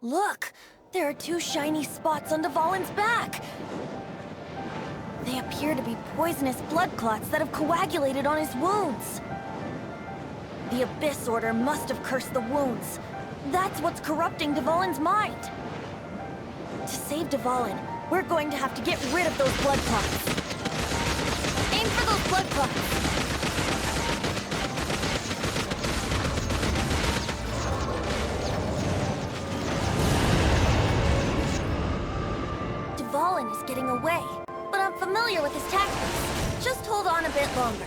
Look! There are two shiny spots on Dvalin's back! They appear to be poisonous blood clots that have coagulated on his wounds. The Abyss Order must have cursed the wounds. That's what's corrupting Dvalin's mind. To save Dvalin, we're going to have to get rid of those blood clots. Aim for those blood clots! Dvalin is getting away, but I'm familiar with his tactics. Just hold on a bit longer.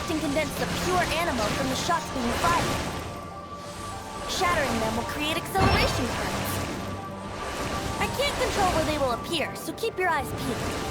And condense the pure animal from the shots being fired. Shattering them will create acceleration currents. I can't control where they will appear, so keep your eyes peeled.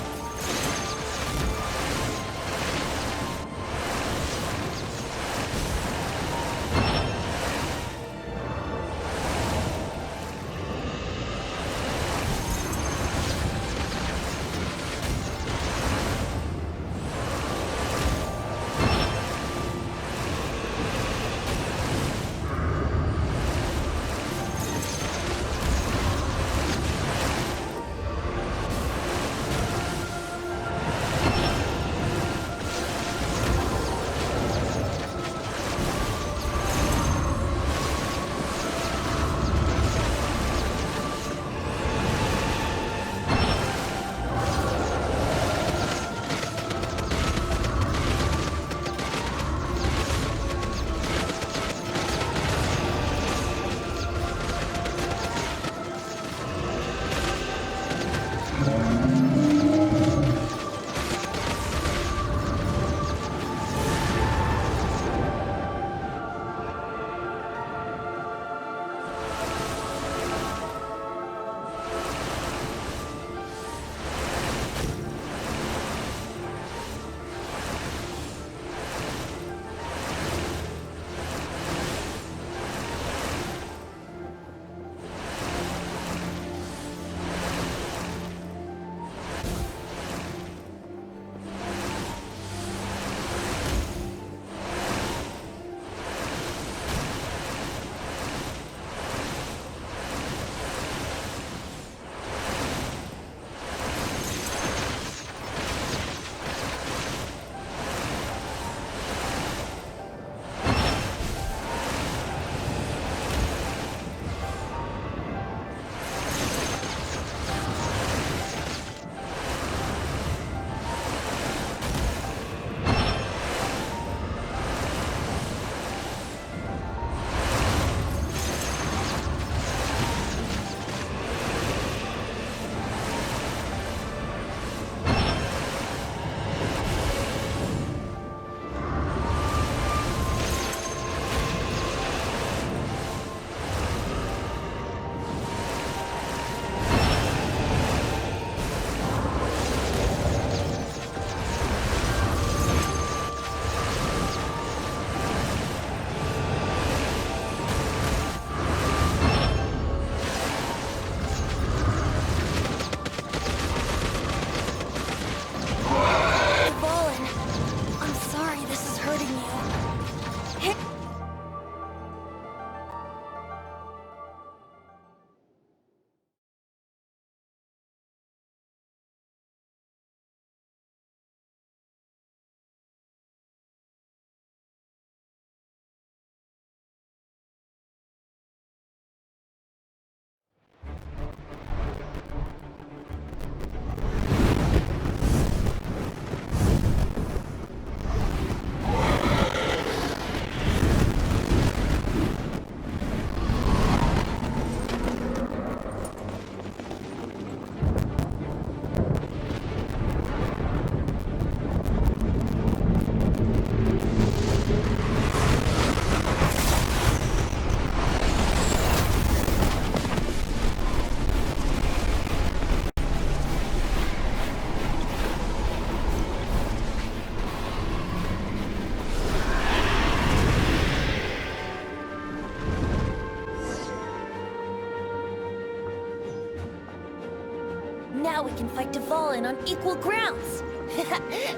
fight Dvalin on equal grounds.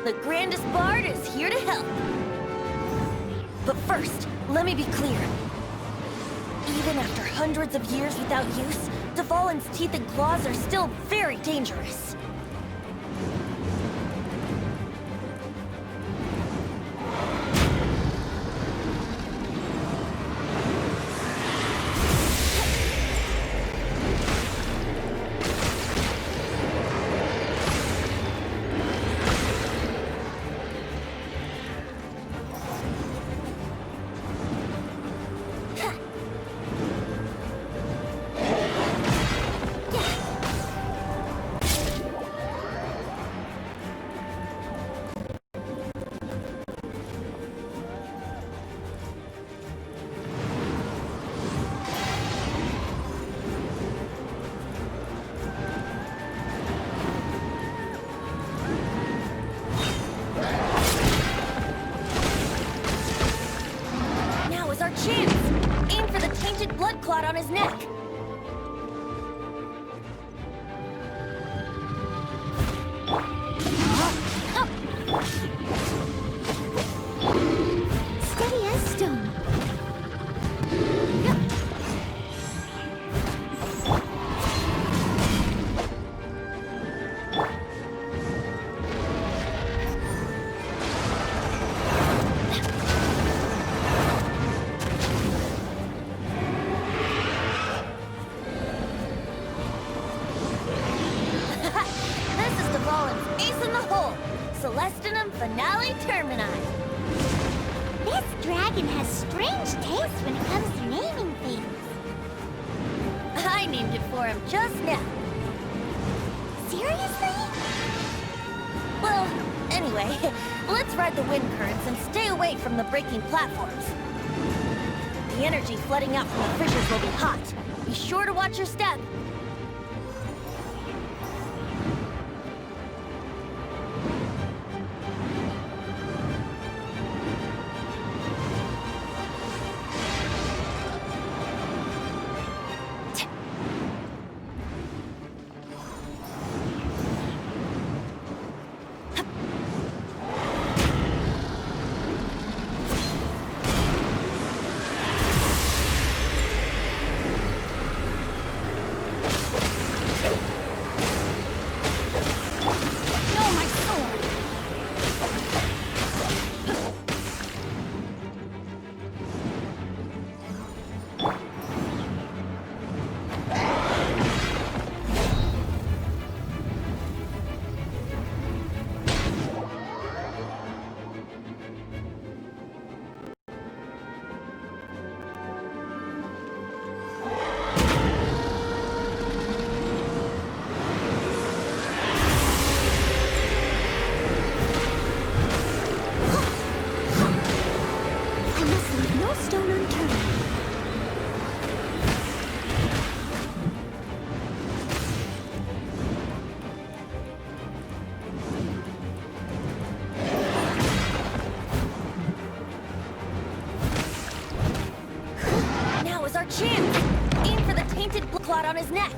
The grandest bard is here to help. But first, let me be clear. Even after hundreds of years without use, Dvalin's teeth and claws are still very dangerous. Blood clot on his neck. Steady as stone. Finale Termini. This dragon has strange taste when it comes to naming things. I named it for him just now. Seriously? Well, anyway, let's ride the wind currents and stay away from the breaking platforms. The energy flooding out from the fissures will be hot. Be sure to watch your step. Chance! Aim for the tainted blood clot on his neck.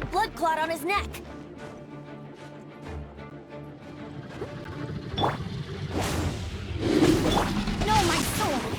tainted blood clot on his neck. No, my sword!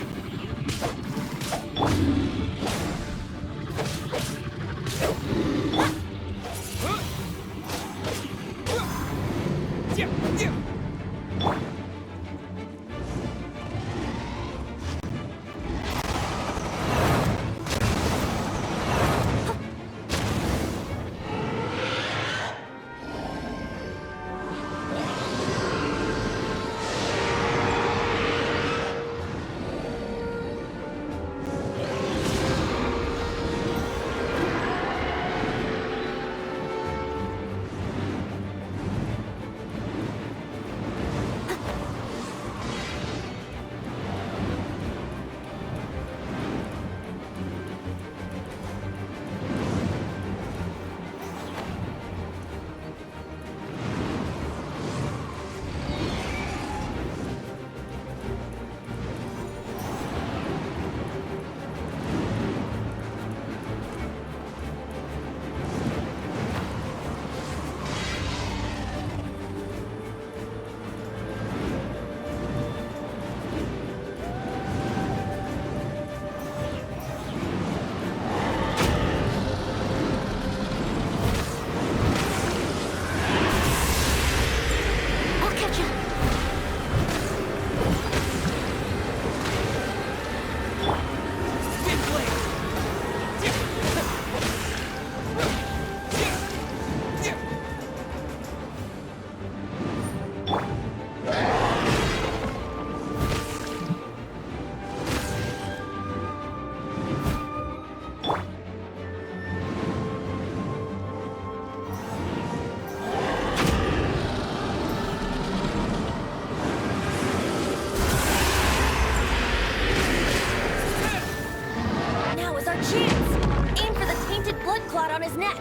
clot on his neck.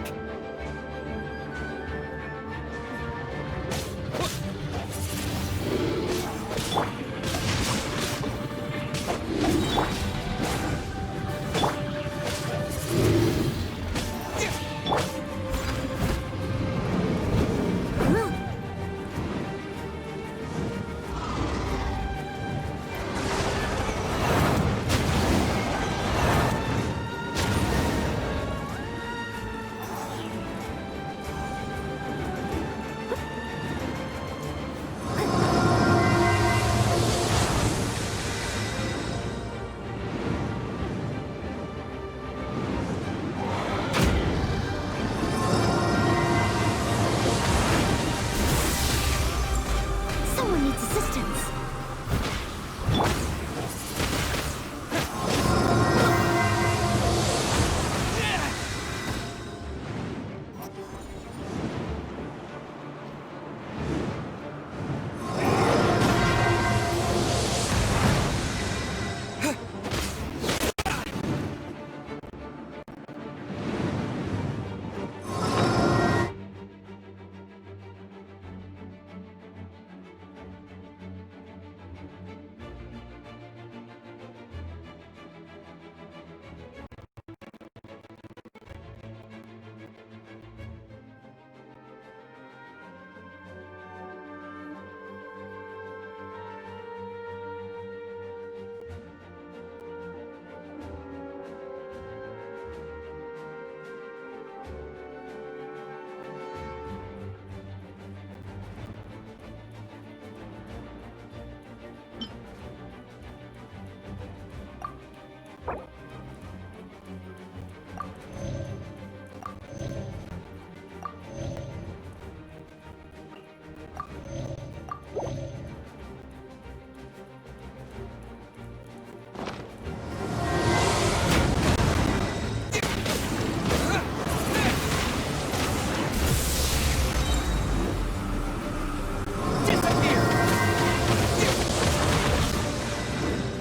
Someone needs assistance.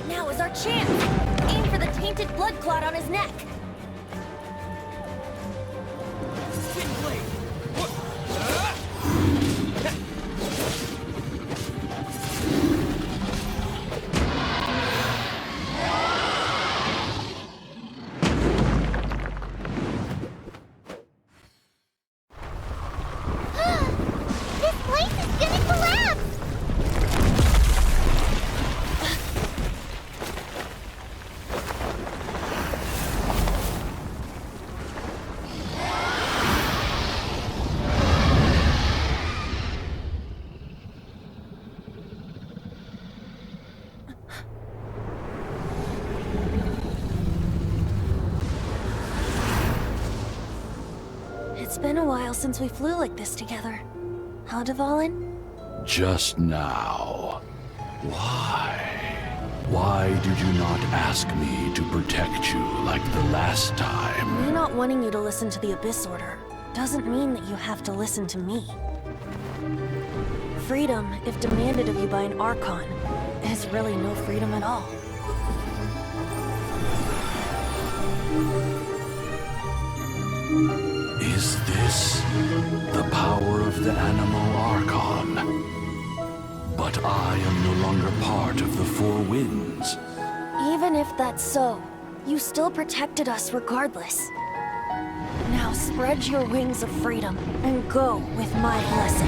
Now is our chance! Aim for the tainted blood clot on his neck! It's been a while since we flew like this together. Huh, Dvalin? Just now. Why? Why did you not ask me to protect you like the last time? Me not wanting you to listen to the Abyss Order doesn't mean that you have to listen to me. Freedom, if demanded of you by an Archon, is really no freedom at all. Is this the power of the Animal Archon? But I am no longer part of the Four Winds. Even if that's so, you still protected us regardless. Now spread your wings of freedom and go with my blessing.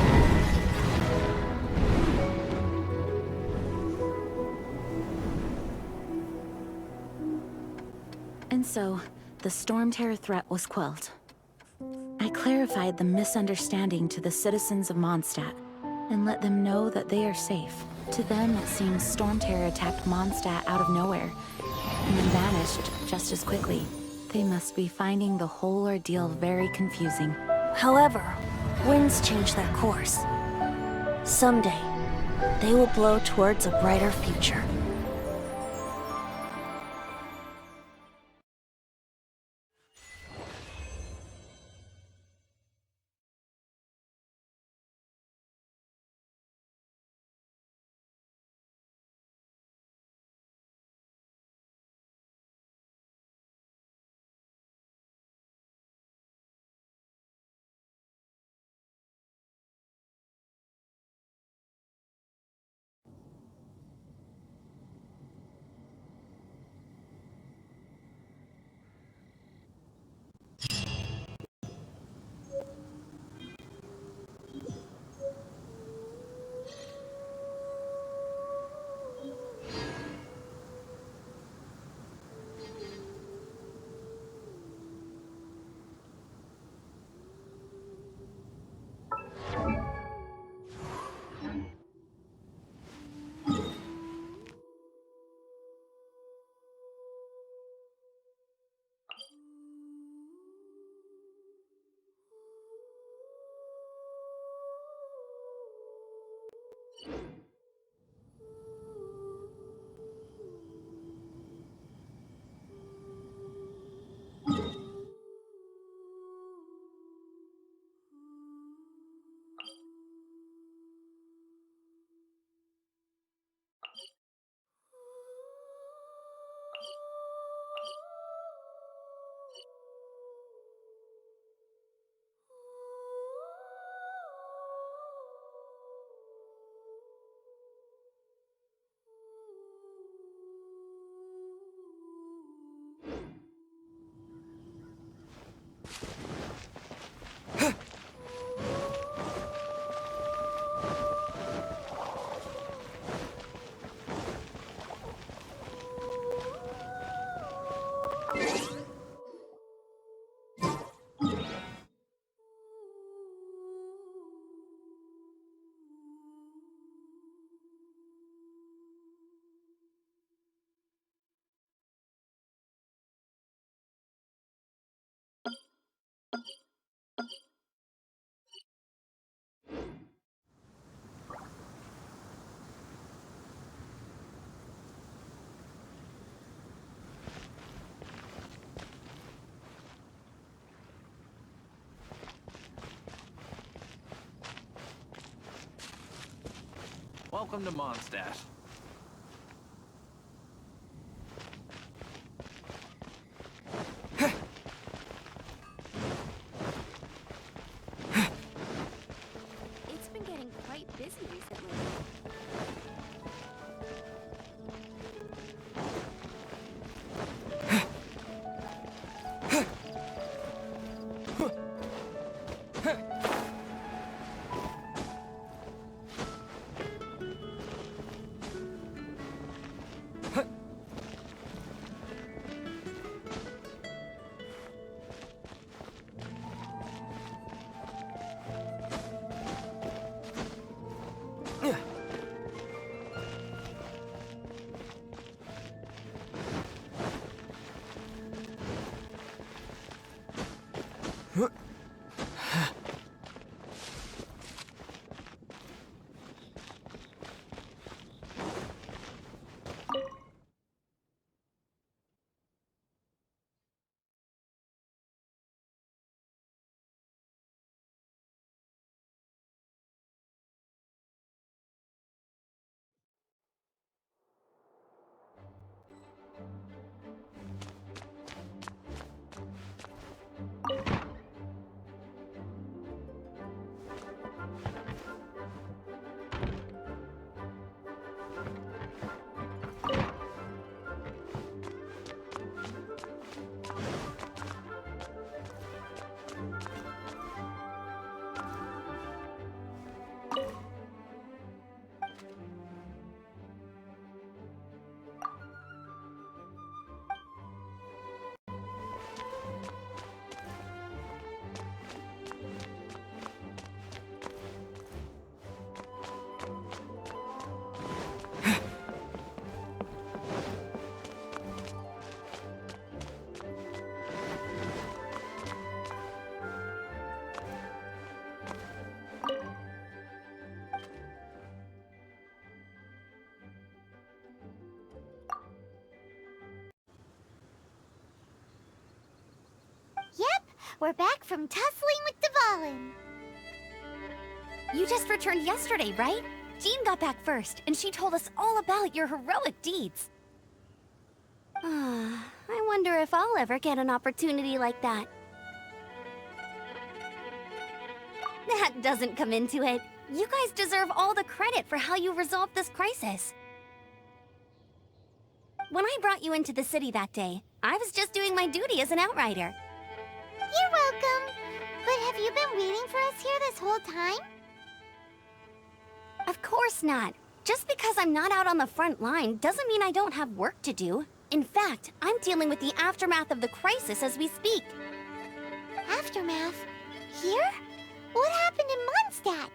And so, the Storm Terror threat was quelled. I clarified the misunderstanding to the citizens of Mondstadt, and let them know that they are safe. To them, it seems Storm Terror attacked Mondstadt out of nowhere, and then vanished just as quickly. They must be finding the whole ordeal very confusing. However, winds change their course. Someday, they will blow towards a brighter future. Welcome to Mondstadt. It's been getting quite busy recently. we're back from tussling with Dvalin. You just returned yesterday, right? Jean got back first, and she told us all about your heroic deeds. I wonder if I'll ever get an opportunity like that. That doesn't come into it. You guys deserve all the credit for how you resolved this crisis. When I brought you into the city that day, I was just doing my duty as an outrider. You're welcome. But have you been waiting for us here this whole time? Of course not. Just because I'm not out on the front line doesn't mean I don't have work to do. In fact, I'm dealing with the aftermath of the crisis as we speak. Aftermath? Here? What happened in Mondstadt?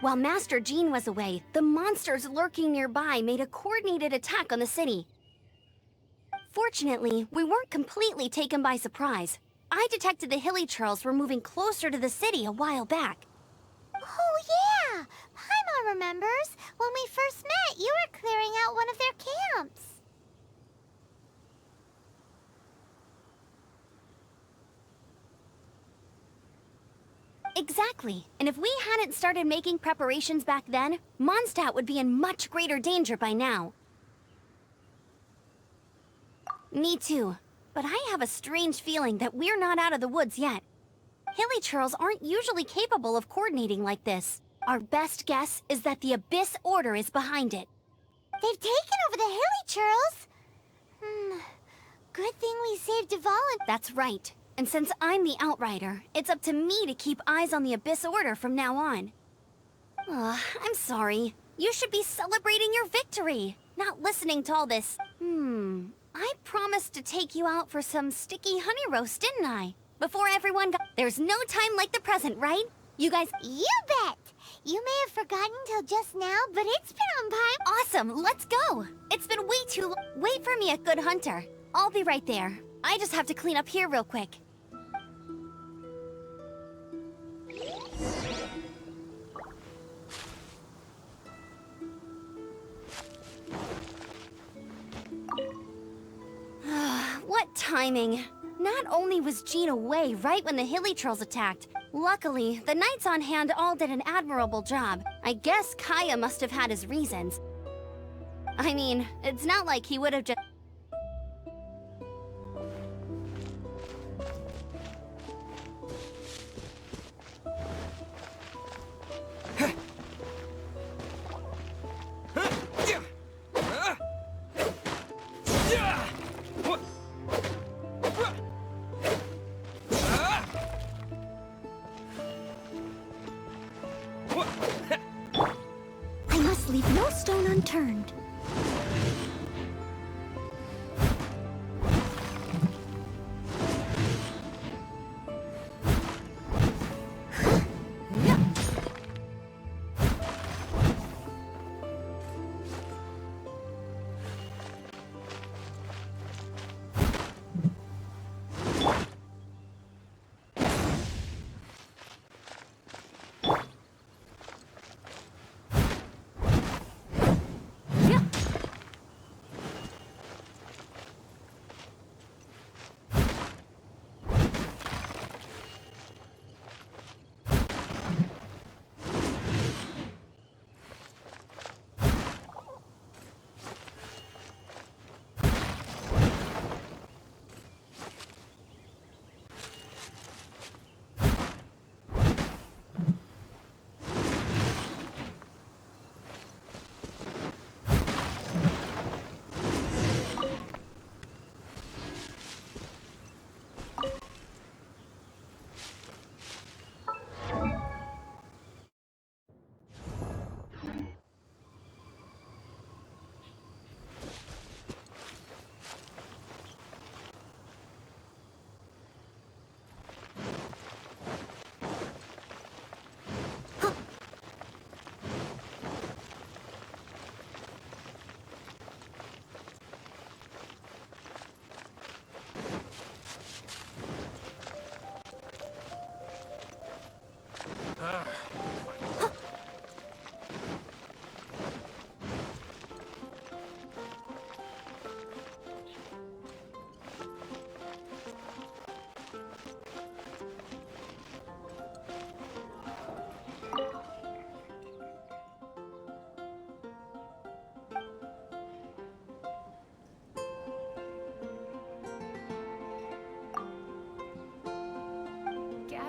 While Master Jean was away, the monsters lurking nearby made a coordinated attack on the city. Fortunately, we weren't completely taken by surprise. I detected the Hilly Churls were moving closer to the city a while back. Oh yeah! Paimon remembers. When we first met, you were clearing out one of their camps. Exactly. And if we hadn't started making preparations back then, Mondstadt would be in much greater danger by now. Me too. But I have a strange feeling that we're not out of the woods yet. Hilly Churls aren't usually capable of coordinating like this. Our best guess is that the Abyss Order is behind it. They've taken over the Hilly Churls. Good thing we saved Dvalin. That's right. And since I'm the Outrider, it's up to me to keep eyes on the Abyss Order from now on. I'm sorry. You should be celebrating your victory, not listening to all this. I promised to take you out for some sticky honey roast, didn't I? Before everyone got... There's no time like the present, right? You guys... You bet! You may have forgotten till just now, but it's been on Paimon. Awesome, let's go! It's been way too long. Wait for me at Good Hunter. I'll be right there. I just have to clean up here real quick. What timing! Not only was Jean away right when the Hilly Trolls attacked, luckily, the knights on hand all did an admirable job. I guess Kaya must have had his reasons. I mean, it's not like he would have just... I must leave no stone unturned.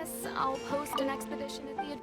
guess I'll post an expedition at the...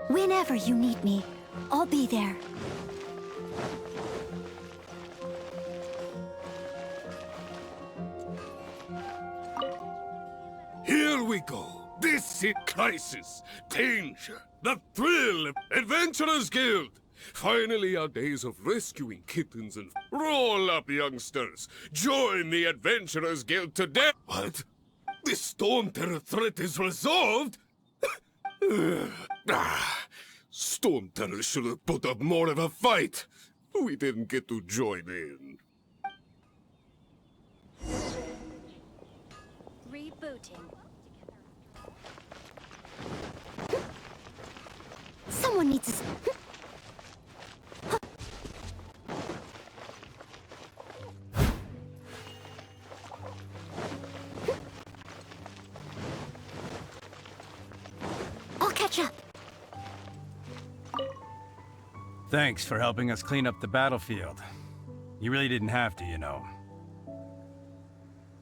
Whenever you need me, I'll be there. Here we go. This is crisis, danger, the thrill of Adventurers Guild. Finally, our days of rescuing kittens and... Roll up, youngsters. Join the Adventurers Guild today. What? The Storm Terror threat is resolved? Storm Terror should have put up more of a fight. We didn't get to join in. Rebooting. Someone needs to... I'll catch up. Thanks for helping us clean up the battlefield. You really didn't have to, you know.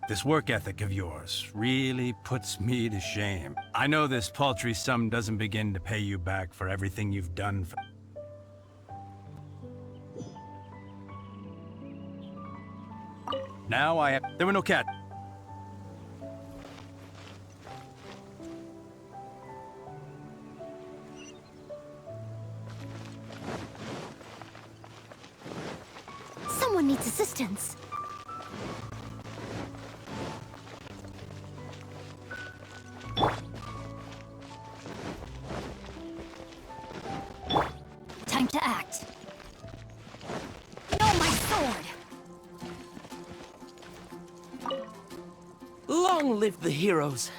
This work ethic of yours really puts me to shame. I know this paltry sum doesn't begin to pay you back for everything you've done for... Now I have... There were no cats. Someone needs assistance. Time to act. No, my sword! Long live the heroes.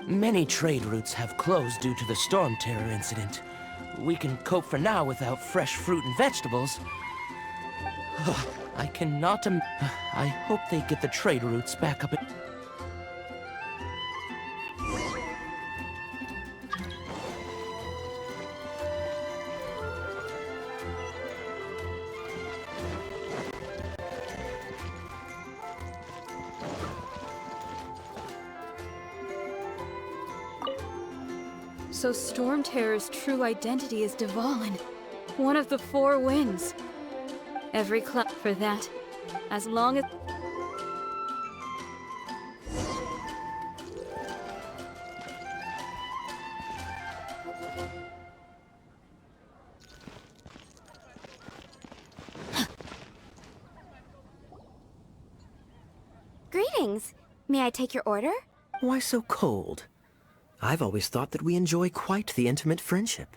Many trade routes have closed due to the Storm Terror incident. We can cope for now without fresh fruit and vegetables. I cannot I hope they get the trade routes back up. So Storm Terror's true identity is Dvalin, one of the four winds. Every club for that, as long as... Greetings. May I take your order? Why so cold? I've always thought that we enjoy quite the intimate friendship.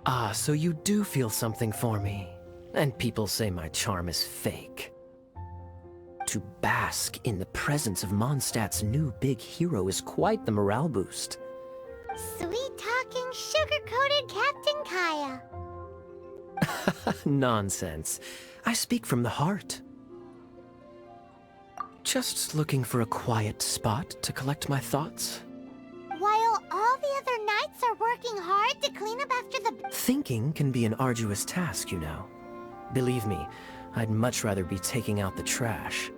Ah, so you do feel something for me. And people say my charm is fake. To bask in the presence of Mondstadt's new big hero is quite the morale boost. Sweet-talking, sugar-coated Captain Kaya. Nonsense. I speak from the heart. Just looking for a quiet spot to collect my thoughts. While all the other knights are working hard to clean up after the... Thinking can be an arduous task, you know. Believe me, I'd much rather be taking out the trash.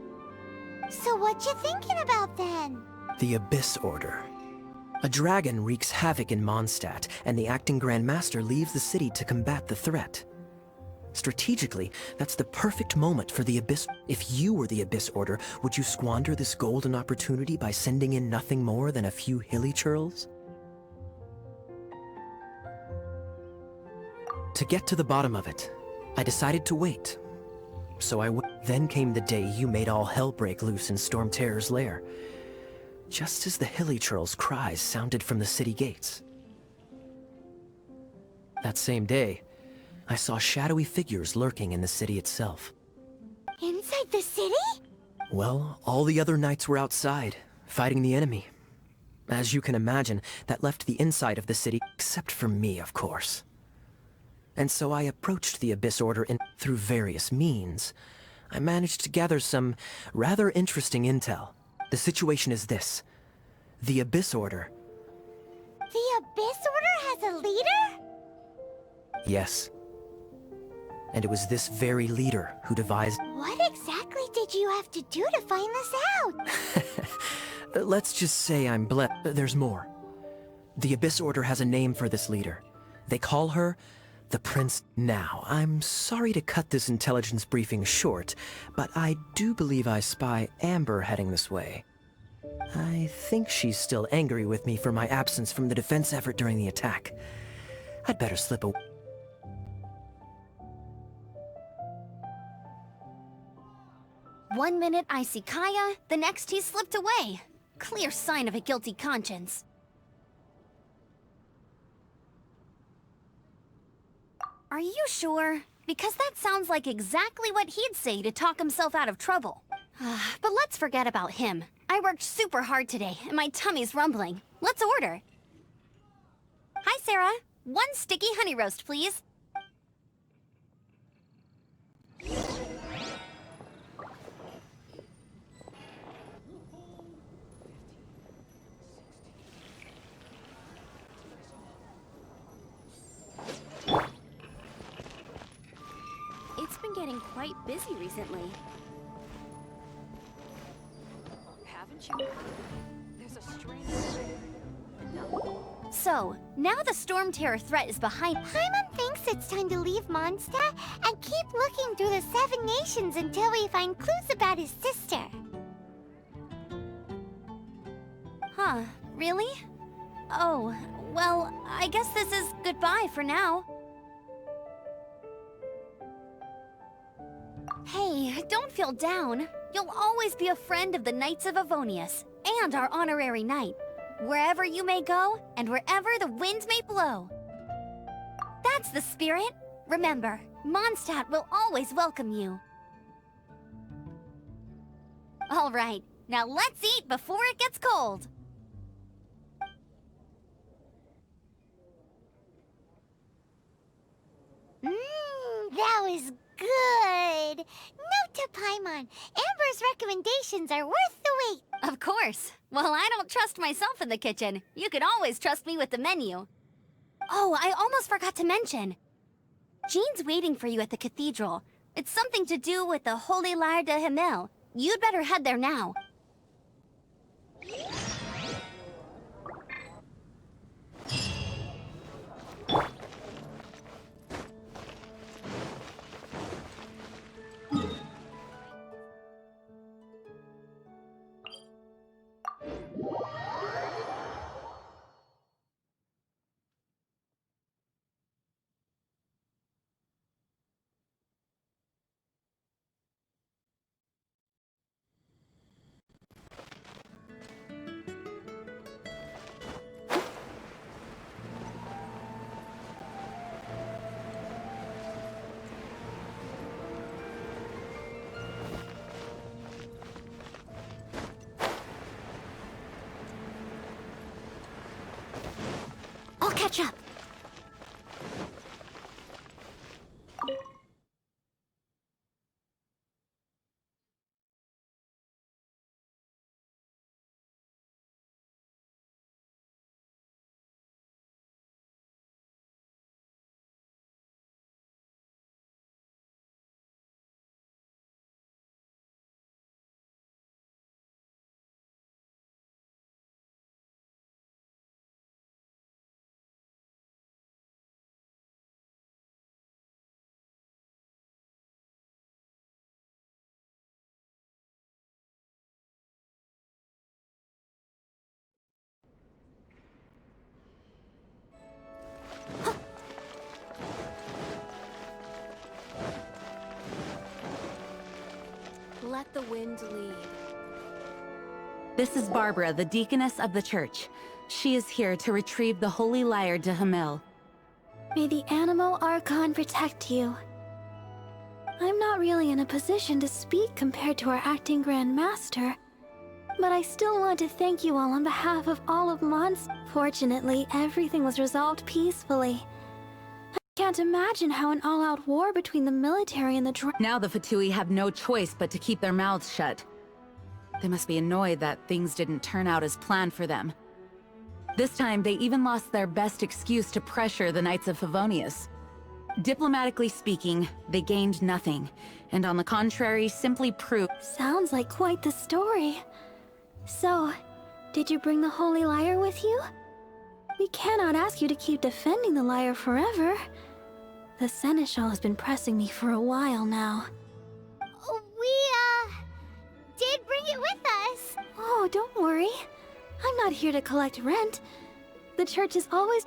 So what you thinking about then? The Abyss Order. A dragon wreaks havoc in Mondstadt, and the acting Grand Master leaves the city to combat the threat. Strategically, that's the perfect moment for the Abyss. If you were the Abyss Order, would you squander this golden opportunity by sending in nothing more than a few hilly churls? To get to the bottom of it, I decided to wait. So then came the day you made all hell break loose in Storm Terror's lair. Just as the hilly churl's cries sounded from the city gates. That same day, I saw shadowy figures lurking in the city itself. Inside the city? Well, all the other knights were outside, fighting the enemy. As you can imagine, that left the inside of the city, except for me, of course. And so I approached the Abyss Order through various means. I managed to gather some rather interesting intel. The situation is this. The Abyss Order... The Abyss Order has a leader? Yes. And it was this very leader who devised... What exactly did you have to do to find this out? Let's just say I'm there's more. The Abyss Order has a name for this leader. They call her the Prince. Now, I'm sorry to cut this intelligence briefing short, but I do believe I spy Amber heading this way. I think she's still angry with me for my absence from the defense effort during the attack. I'd better slip away. One minute I see Kaya, the next he slipped away. Clear sign of a guilty conscience. Are you sure? Because that sounds like exactly what he'd say to talk himself out of trouble. But let's forget about him. I worked super hard today, and my tummy's rumbling. Let's order. Hi, Sarah. One sticky honey roast, please. It's been getting quite busy recently. Haven't you? There's a strange... No. So, now the Storm Terror threat is behind... Paimon thinks it's time to leave Mondstadt and keep looking through the 7 nations until we find clues about his sister. Huh, really? Oh, well, I guess this is goodbye for now. Hey, don't feel down. You'll always be a friend of the Knights of Avonius, and our honorary knight. Wherever you may go, and wherever the winds may blow. That's the spirit. Remember, Mondstadt will always welcome you. All right, now let's eat before it gets cold. That was good. Note to Paimon, Amber's recommendations are worth the wait. Of course. Well, I don't trust myself in the kitchen. You can always trust me with the menu. Oh, I almost forgot to mention. Jean's waiting for you at the cathedral. It's something to do with the Holy Lyre de Himmel. You'd better head there now. I'll catch up. This is Barbara, the deaconess of the church. She is here to retrieve the Holy Lyre to Hamil. May the Animal Archon protect you. I'm not really in a position to speak compared to our acting Grand Master, but I still want to thank you all on behalf of all of Mons. Fortunately, everything was resolved peacefully. I can't imagine how an all-out war between the military and the Now the Fatui have no choice but to keep their mouths shut. They must be annoyed that things didn't turn out as planned for them. This time, they even lost their best excuse to pressure the Knights of Favonius. Diplomatically speaking, they gained nothing, and on the contrary, simply proved— Sounds like quite the story. So, did you bring the Holy Lyre with you? We cannot ask you to keep defending the lyre forever. The Seneschal has been pressing me for a while now. We, did bring it with us. Oh, don't worry. I'm not here to collect rent. The church is always...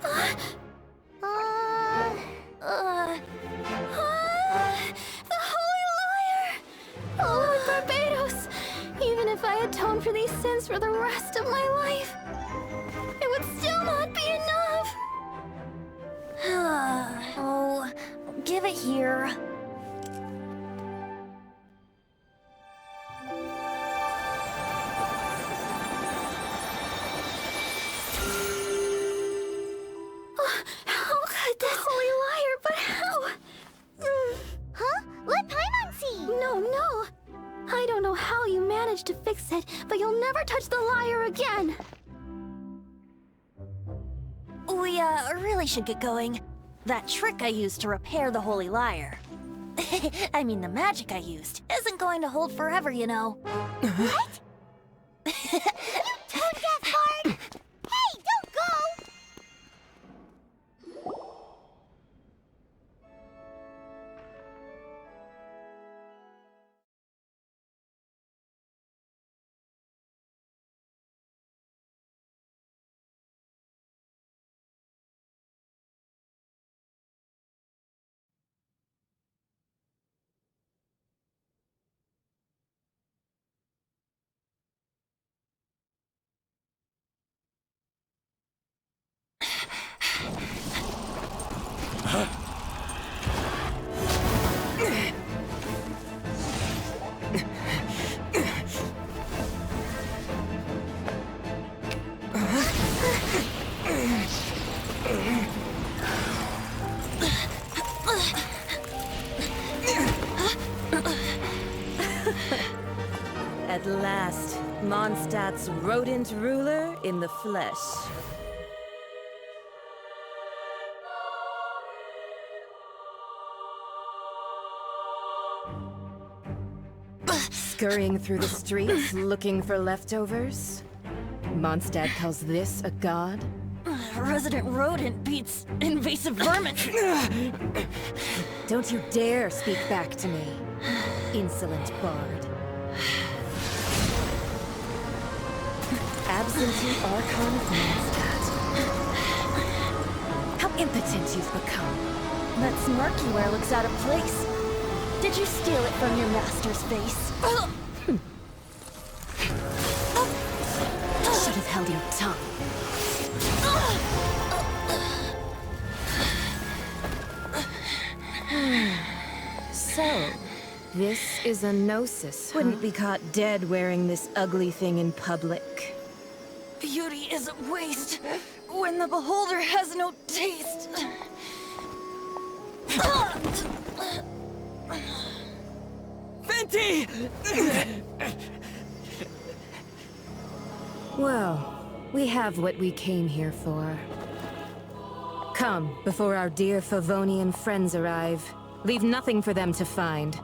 The Holy Lyre! Oh, Lord Barbados! Even if I atone for these sins for the rest of my life, it would still not be enough! Oh, give it here. How could this Holy Lyre, but how? Huh? Let Paimon see! No. I don't know how you managed to fix it, but you'll never touch the lyre again! We, really should get going. That trick I used to repair the Holy Lyre. I mean, the magic I used isn't going to hold forever, you know. What? You tone-deaf bard! Hey, don't go! At last, Mondstadt's rodent ruler in the flesh. Scurrying through the streets, looking for leftovers? Mondstadt calls this a god? Resident rodent beats invasive vermin. Don't you dare speak back to me, insolent bard. Absentee Archon of Mondstadt. How impotent you've become. That smirk you wear looks out of place. Did you steal it from your master's face? Should have held your tongue. So, this is a gnosis, Wouldn't be caught dead wearing this ugly thing in public. Beauty is a waste when the beholder has no taste. Fenty! Well, we have what we came here for. Come, before our dear Favonian friends arrive. Leave nothing for them to find.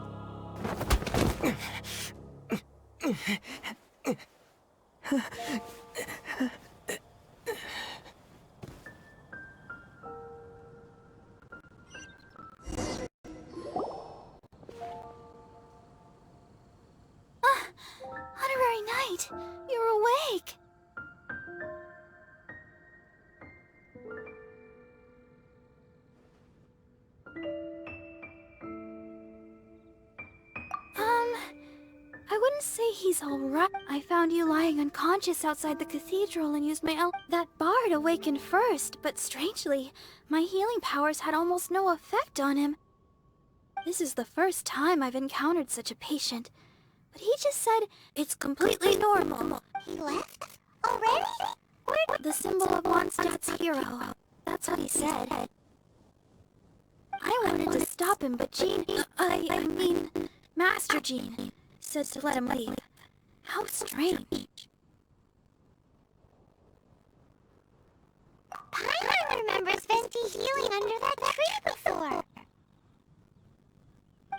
Honorary Knight, you're awake! wouldn't say he's alright. I found you lying unconscious outside the cathedral and used my That bard awakened first, but strangely, my healing powers had almost no effect on him. This is the first time I've encountered such a patient. But he just said, it's completely normal. He left? Already? The symbol of Mondstadt's hero. That's what he said. I wanted to stop him, but I mean, Master Jean, said to let him leave. How strange. Paimon remembers Venti healing under that tree before.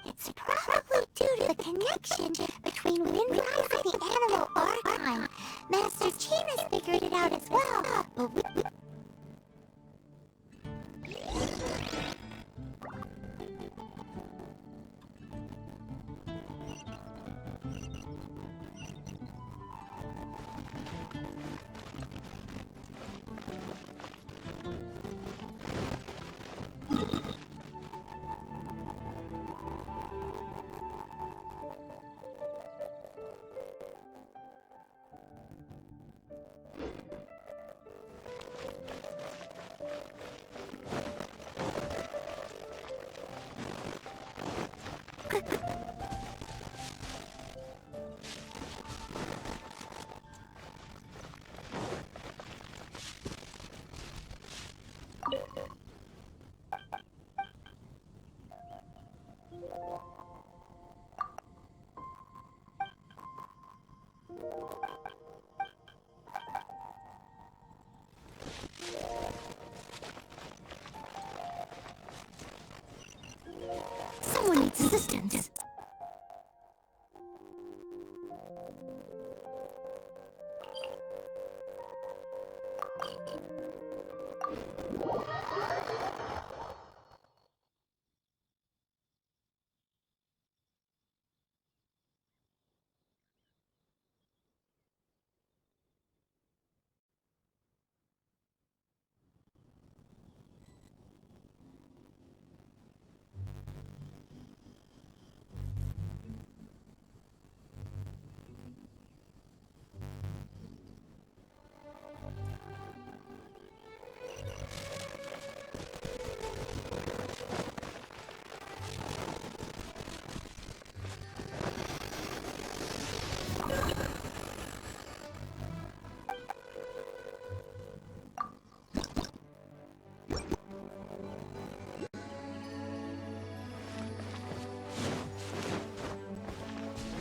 It's probably due to the connection between Windrise and the animal archon. Master Jean has figured it out as well, but we... Someone needs assistance.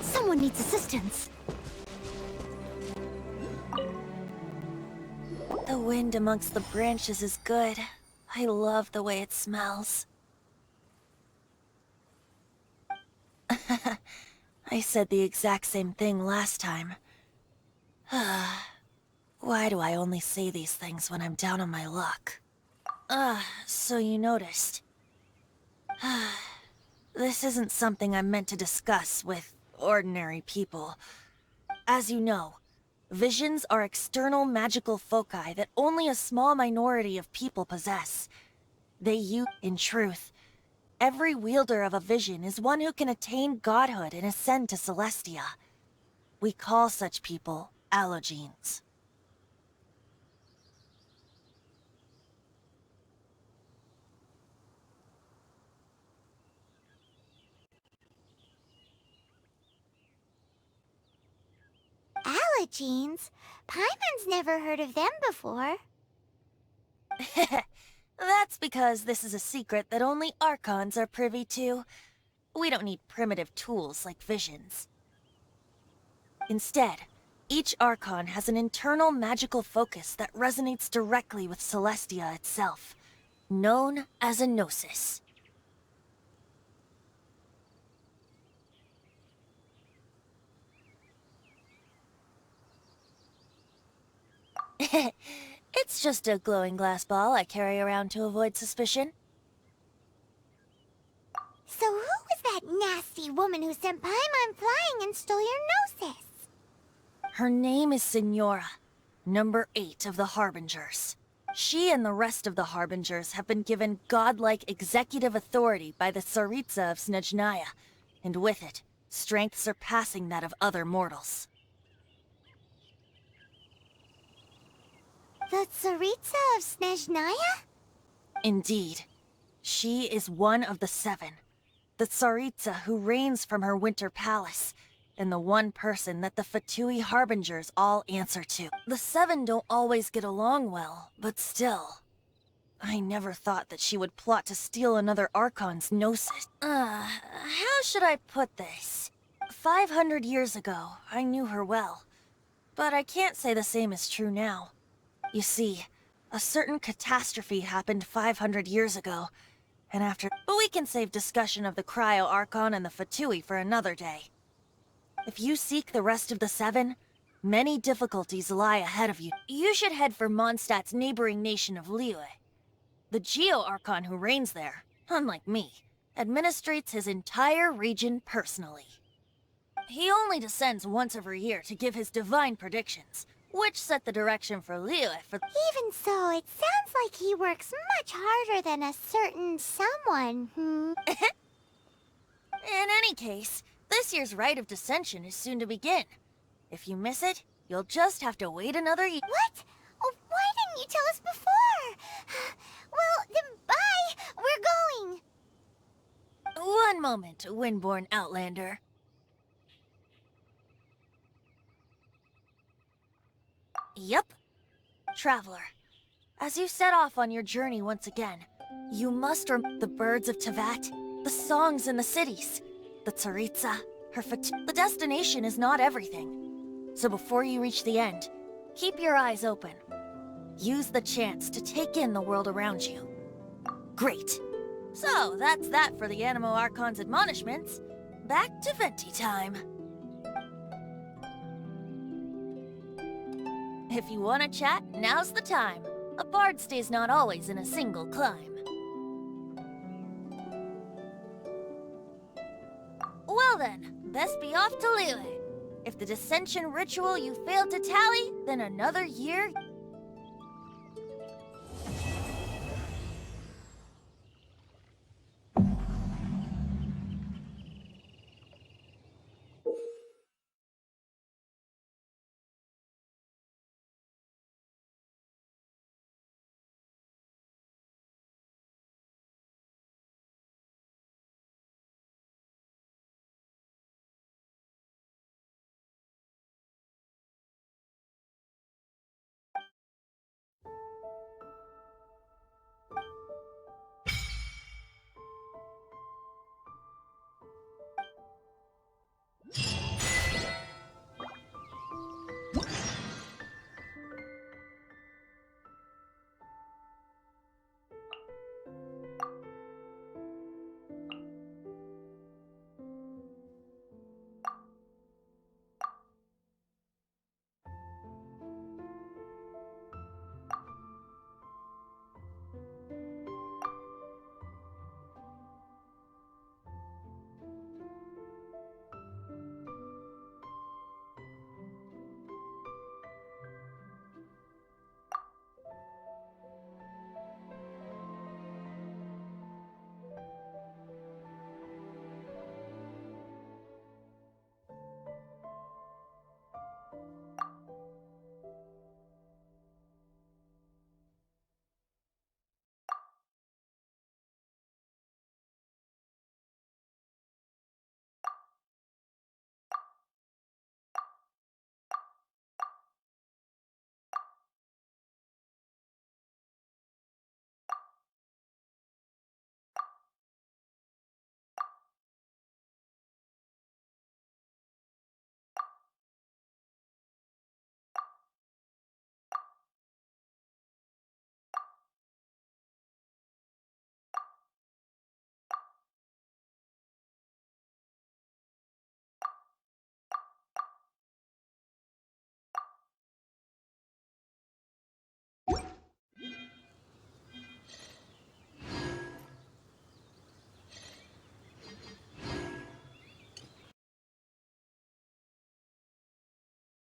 Someone needs assistance. The wind amongst the branches is good. I love the way it smells. I said the exact same thing last time. Why do I only say these things when I'm down on my luck? So you noticed. This isn't something I'm meant to discuss with ordinary people. As you know, visions are external magical foci that only a small minority of people possess. In truth, every wielder of a vision is one who can attain godhood and ascend to Celestia. We call such people allogenes. Allogenes? Paimon's never heard of them before. That's because this is a secret that only Archons are privy to. We don't need primitive tools like visions. Instead, each Archon has an internal magical focus that resonates directly with Celestia itself, known as a Gnosis. It's just a glowing glass ball I carry around to avoid suspicion. So who was that nasty woman who sent Paimon flying and stole your Gnosis? Her name is Signora, number 8 of the Harbingers. She and the rest of the Harbingers have been given godlike executive authority by the Tsaritsa of Snezhnaya, and with it, strength surpassing that of other mortals. The Tsaritsa of Snezhnaya? Indeed. She is one of the 7. The Tsaritsa who reigns from her winter palace, and the one person that the Fatui Harbingers all answer to. The 7 don't always get along well, but still. I never thought that she would plot to steal another Archon's Gnosis. How should I put this? 500 years ago, I knew her well. But I can't say the same is true now. You see, a certain catastrophe happened 500 years ago, and after... But we can save discussion of the Cryo Archon and the Fatui for another day. If you seek the rest of the 7, many difficulties lie ahead of you. You should head for Mondstadt's neighboring nation of Liyue. The Geo-Archon who reigns there, unlike me, administrates his entire region personally. He only descends once every year to give his divine predictions, which set the direction for Liyue for... Even so, it sounds like he works much harder than a certain someone, In any case, this year's Rite of Dissension is soon to begin. If you miss it, you'll just have to wait another year. What? Oh, why didn't you tell us before? Well, then bye! We're going! One moment, Windborn Outlander. Yep. Traveler, as you set off on your journey once again, you must remember the birds of Tevat, the songs in the cities, the Tsaritsa, her The destination is not everything. So before you reach the end, keep your eyes open. Use the chance to take in the world around you. Great. So, that's that for the Animo Archon's admonishments. Back to Venti time. If you want to chat, now's the time. A bard stays not always in a single climb. Well then, best be off to Liyue. If the dissension ritual you failed to tally, then another year